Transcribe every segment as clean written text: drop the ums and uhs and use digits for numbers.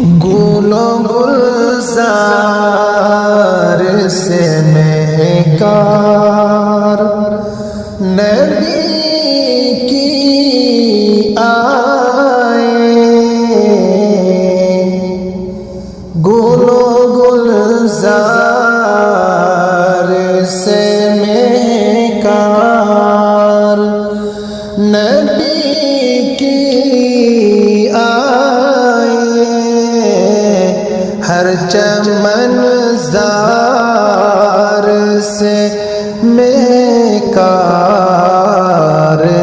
گلوں گلزار سے مہکار نبی کی آئے، گلوں گلزار سے مہکار نبی کی ہر چمن زار سے مہکار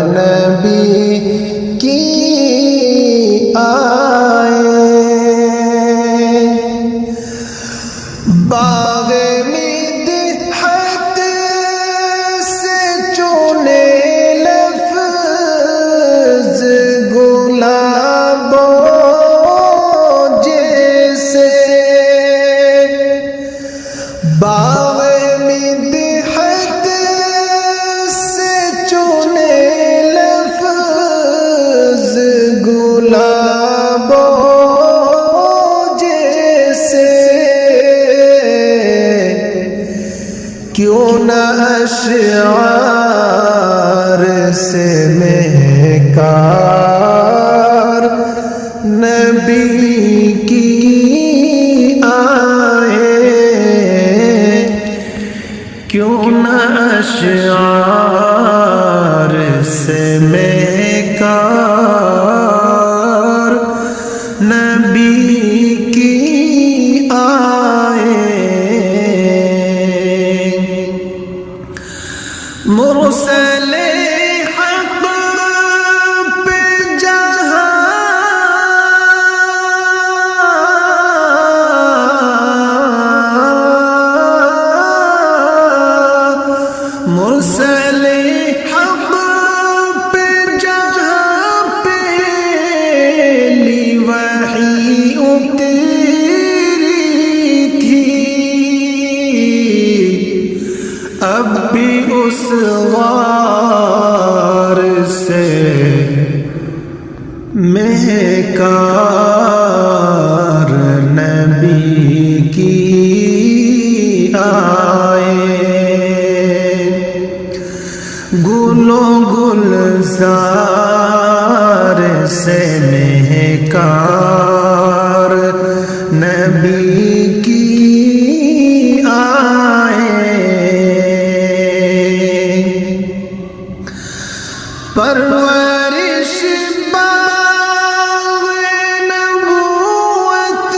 نبی کی آئے، باغ مدحت سے چنے لفظ گلابوں باغ مدحت سے چنے لفظ گلابوں جیسے، کیوں نہ اشعار سے مہکار نبی کی کیوں نہ اشعار سے مہکار نبی کی آئے، مرسل حق پہ جہاں مرسل حق پہ جہاں پہلی وحی اتری تھی، اب بھی اس غار سے مہکار نبی کی آئے، گلوں گلزار سے مہکار نبی کی آئے، پرورش باغ نبوت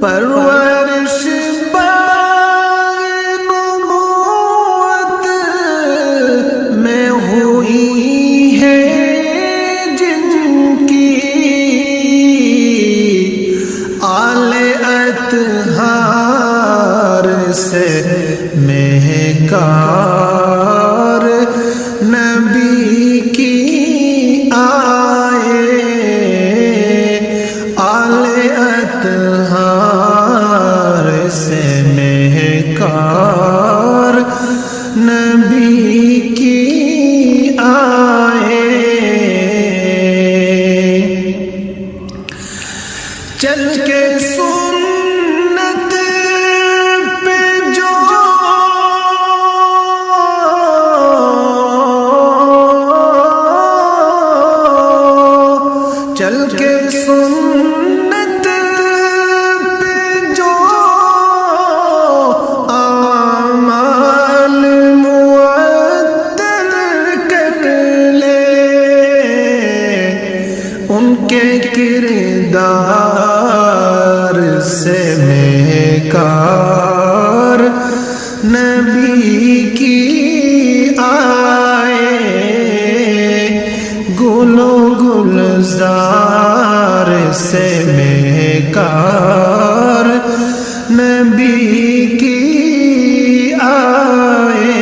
پرورش باغ نبوت میں ہوئی ہے جن کی، آل اطہار سے مہکار نبی کی آئے، آل اطہار سے مہکار نبی کی آئے، چل کے سنت پہ جو چل کے سنت پہ جو اعمال معطل کر لے، ان کے کردار سے مہکار نبی کی آئے، گلوں گلزار سے مہکار نبی کی آئے،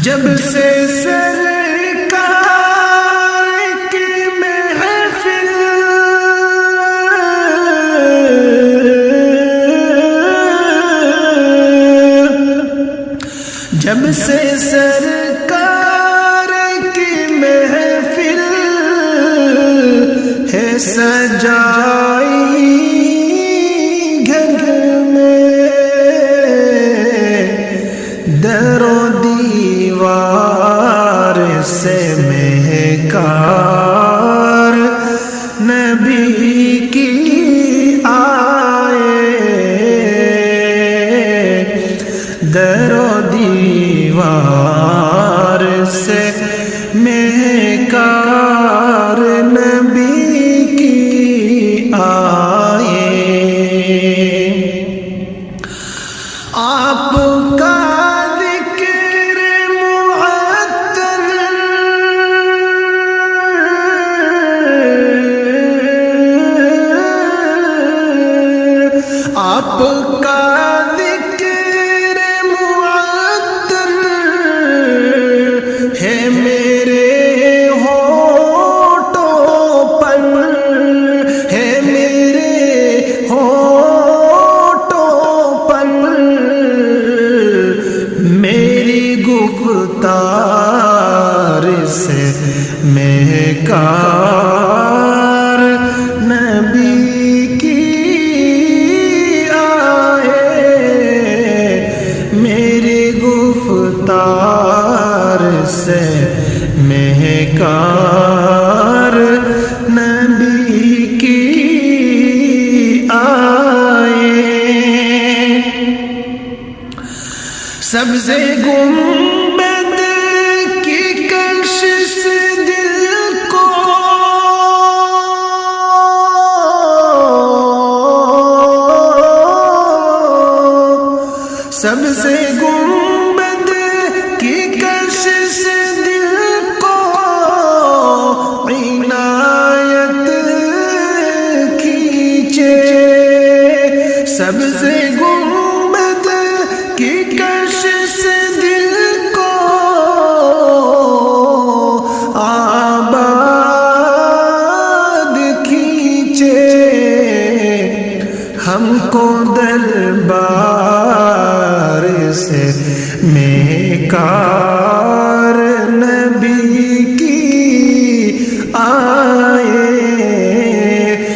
جب سے سرکار کی محفل جب سے سرکار کی محفل ہے سجائی گھر میں، در و دیوار سے مہکار نبی کی آئے، در و دیوار سے مہکار نبی کی آئے۔ آپ کا ذکر معطر آپ کا ذکر معطر ہے میرے ہونٹوں پر، ہے میرے ہونٹوں پر، میری گفتار سے مہکار نبی کی آئے، میری گفتار سے مہکار نبی کی آئے۔ سبز گنبد کی کشش دل کو سبز گنبد کی کشش دل کو عنایت کھینچے، سبز گنبد کی کشش دل کو آباد کھینچے، ہم کو دربار سے مہکار